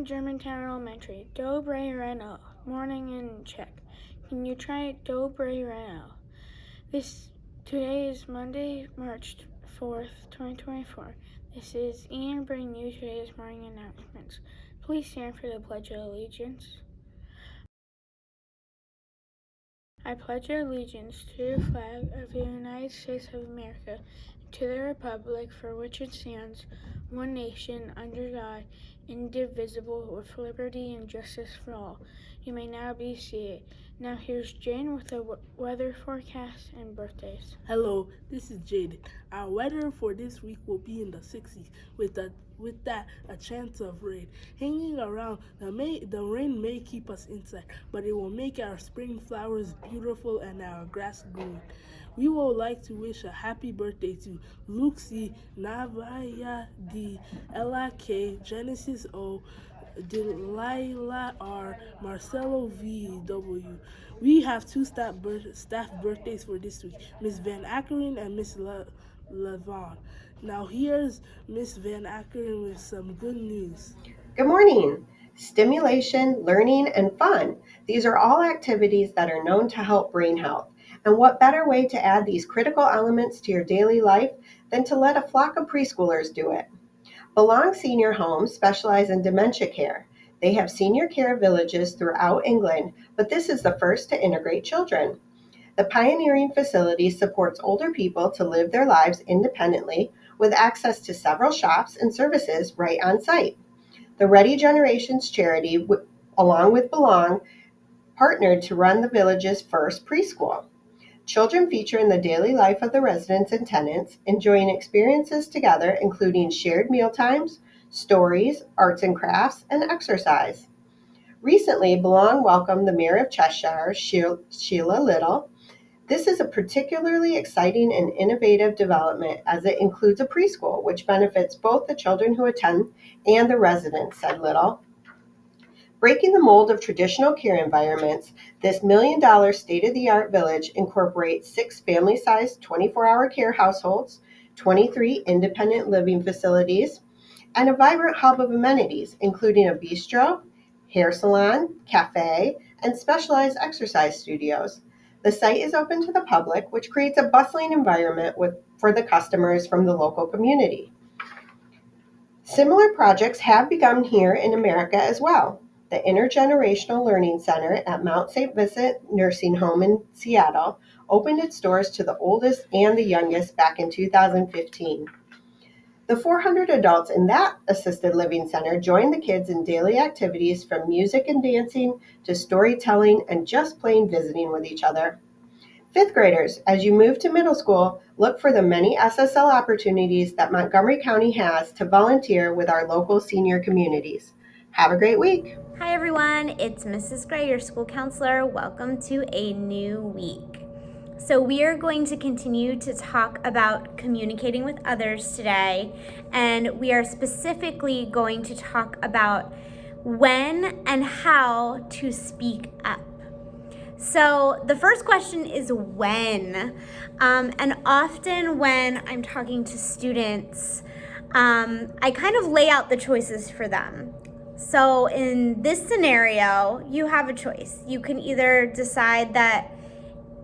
Germantown Elementary. Dobre Reno. Morning in Czech. Can you try Dobre Reno? Today is Monday, March 4th, 2024. This is Ian bringing you today's morning announcements. Please stand for the Pledge of Allegiance. I pledge allegiance to the flag of the United States of America and to the republic for which it stands, one nation, under God, indivisible, with liberty and justice for all. You may now be seated. Now here's Jane with the weather forecast and birthdays. Hello, this is Jade. Our weather for this week will be in the 60s with that a chance of rain. Hanging around, the rain may keep us inside, but it will make our spring flowers beautiful and our grass green. We would like to wish a happy birthday to Luxie Navaya D. Ella K. Genesis O. Delilah R. Marcelo V. W. We have two staff birthdays for this week, Miss Van Ackeren and Miss Levon. Now here's Miss Van Ackeren with some good news. Good morning. Stimulation, learning, and fun. These are all activities that are known to help brain health. And what better way to add these critical elements to your daily life than to let a flock of preschoolers do it? Belong Senior Homes specialize in dementia care. They have senior care villages throughout England, but this is the first to integrate children. The pioneering facility supports older people to live their lives independently with access to several shops and services right on site. The Ready Generations charity, along with Belong, partnered to run the village's first preschool. Children feature in the daily life of the residents and tenants, enjoying experiences together, including shared mealtimes, stories, arts and crafts, and exercise. Recently, Belong welcomed the Mayor of Cheshire, Sheila Little. This is a particularly exciting and innovative development as it includes a preschool, which benefits both the children who attend and the residents, said Little. Breaking the mold of traditional care environments, this $1 million state-of-the-art village incorporates 6 family-sized 24-hour care households, 23 independent living facilities, and a vibrant hub of amenities, including a bistro, hair salon, cafe, and specialized exercise studios. The site is open to the public, which creates a bustling environment for the customers from the local community. Similar projects have begun here in America as well. The Intergenerational Learning Center at Mount St. Vincent Nursing Home in Seattle opened its doors to the oldest and the youngest back in 2015. The 400 adults in that assisted living center join the kids in daily activities from music and dancing to storytelling and just plain visiting with each other. 5th graders, as you move to middle school, look for the many SSL opportunities that Montgomery County has to volunteer with our local senior communities. Have a great week. Hi everyone, it's Mrs. Gray, your school counselor. Welcome to a new week. So we are going to continue to talk about communicating with others today, and we are specifically going to talk about when and how to speak up. So the first question is when, and often when I'm talking to students, I kind of lay out the choices for them. So in this scenario, you have a choice. You can either decide that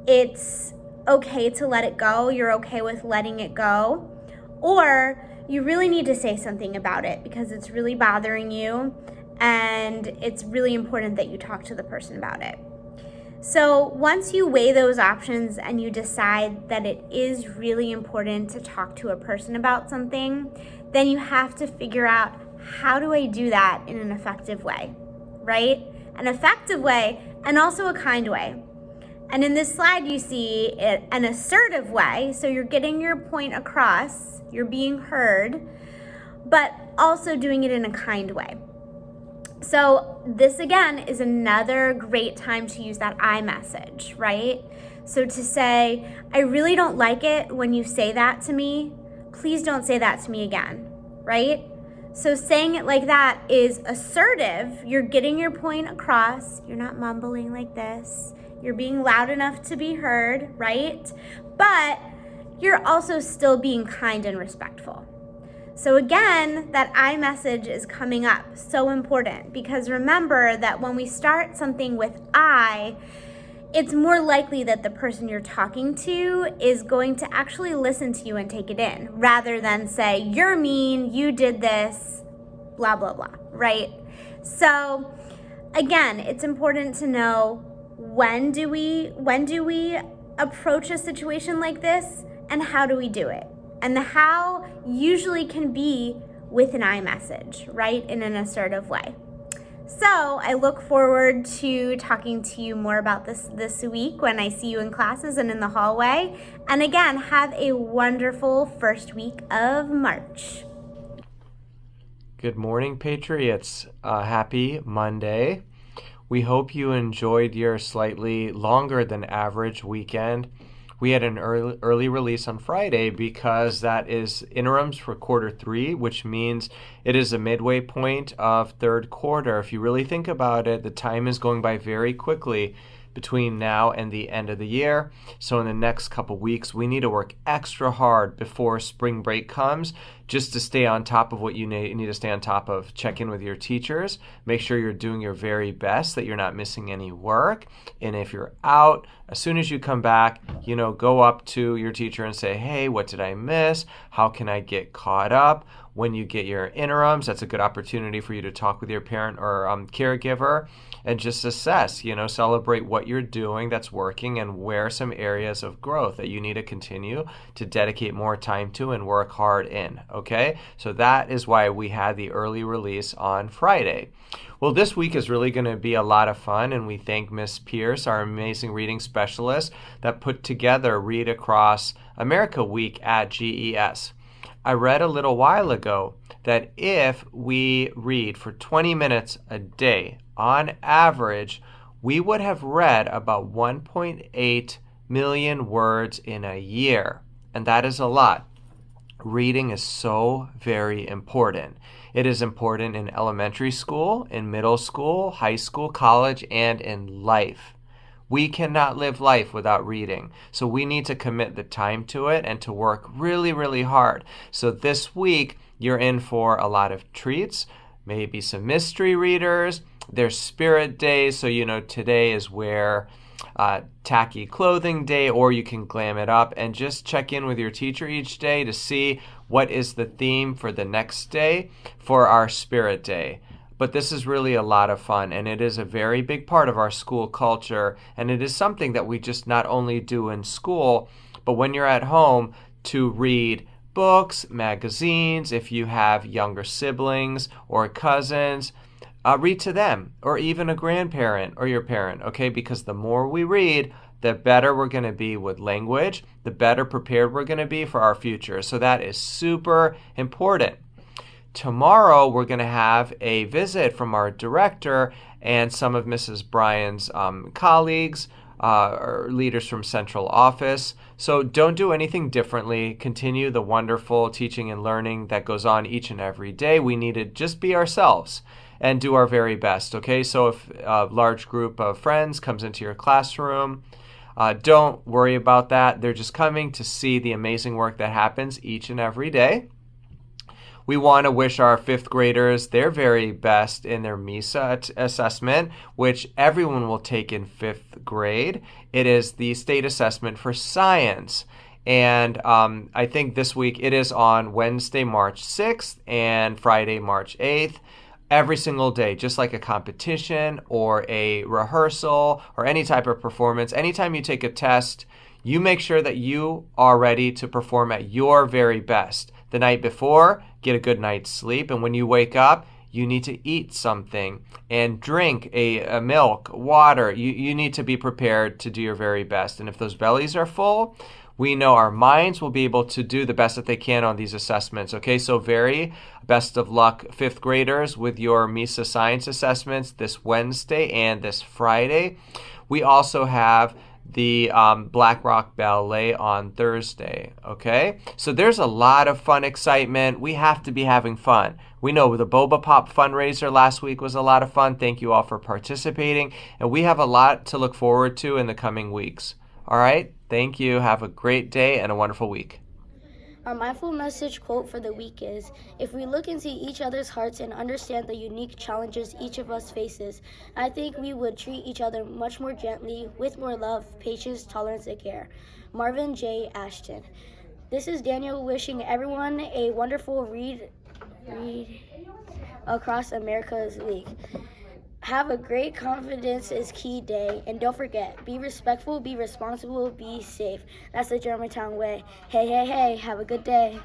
it's okay to let it go, you're okay with letting it go, or you really need to say something about it because it's really bothering you and it's really important that you talk to the person about it. So once you weigh those options and you decide that it is really important to talk to a person about something, then you have to figure out, how do I do that in an effective way, right? An effective way and also a kind way. And in this slide, you see an assertive way. So you're getting your point across, you're being heard, but also doing it in a kind way. So this again is another great time to use that I message, right? So to say, I really don't like it when you say that to me. Please don't say that to me again, right? So saying it like that is assertive. You're getting your point across. You're not mumbling like this. You're being loud enough to be heard, right? But you're also still being kind and respectful. So again, that I message is coming up. So important, because remember that when we start something with I, it's more likely that the person you're talking to is going to actually listen to you and take it in, rather than say, you're mean, you did this, blah, blah, blah, right? So again, it's important to know when do we approach a situation like this, and how do we do it? And the how usually can be with an I message, right? In an assertive way. So I look forward to talking to you more about this week when I see you in classes and in the hallway. And again, have a wonderful first week of March. Good morning, Patriots. Happy Monday. We hope you enjoyed your slightly longer than average weekend. We had an early release on Friday because that is interims for quarter 3, which means it is a midway point of third quarter. If you really think about it, the time is going by very quickly between now and the end of the year. So in the next couple weeks, we need to work extra hard before spring break comes just to stay on top of what you need to stay on top of. Check in with your teachers. Make sure you're doing your very best, that you're not missing any work. And if you're out, as soon as you come back, go up to your teacher and say, hey, what did I miss? How can I get caught up? When you get your interims, that's a good opportunity for you to talk with your parent or caregiver and just assess, celebrate what you're doing that's working and where some areas of growth that you need to continue to dedicate more time to and work hard in, okay? So that is why we had the early release on Friday. Well, this week is really going to be a lot of fun, and we thank Miss Pierce, our amazing reading specialist, that put together Read Across America Week at GES. I read a little while ago that if we read for 20 minutes a day, on average, we would have read about 1.8 million words in a year. And that is a lot. Reading is so very important. It is important in elementary school, in middle school, high school, college, and in life. We cannot live life without reading. So we need to commit the time to it and to work really, really hard. So this week, you're in for a lot of treats, maybe some mystery readers. There's spirit days. So, today is where tacky clothing day, or you can glam it up, and just check in with your teacher each day to see what is the theme for the next day for our spirit day. But this is really a lot of fun, and it is a very big part of our school culture, and it is something that we just not only do in school, but when you're at home, to read books, magazines. If you have younger siblings or cousins, read to them, or even a grandparent or your parent, okay? Because the more we read, the better we're going to be with language, the better prepared we're going to be for our future. So that is super important. Tomorrow, we're going to have a visit from our director and some of Mrs. Bryan's colleagues, or leaders from central office. So don't do anything differently. Continue the wonderful teaching and learning that goes on each and every day. We need to just be ourselves and do our very best, okay? So if a large group of friends comes into your classroom, don't worry about that. They're just coming to see the amazing work that happens each and every day. We want to wish our 5th graders their very best in their MISA assessment, which everyone will take in 5th grade. It is the state assessment for science. And I think this week it is on Wednesday, March 6th and Friday, March 8th. Every single day, just like a competition or a rehearsal or any type of performance. Anytime you take a test, you make sure that you are ready to perform at your very best. The night before, get a good night's sleep. And when you wake up, you need to eat something and drink a milk, water. You need to be prepared to do your very best. And if those bellies are full, we know our minds will be able to do the best that they can on these assessments. Okay, so very best of luck, 5th graders, with your MISA science assessments this Wednesday and this Friday. We also have the Black Rock Ballet on Thursday, okay? So there's a lot of fun excitement. We have to be having fun. We know the Boba Pop fundraiser last week was a lot of fun. Thank you all for participating. And we have a lot to look forward to in the coming weeks. All right? Thank you. Have a great day and a wonderful week. Our mindful message quote for the week is, if we look into each other's hearts and understand the unique challenges each of us faces, I think we would treat each other much more gently, with more love, patience, tolerance, and care. Marvin J. Ashton. This is Daniel wishing everyone a wonderful Read Across America's Week. Have a great confidence is key day, and don't forget, be respectful, be responsible, be safe. That's the Germantown way. Hey, hey, hey, have a good day.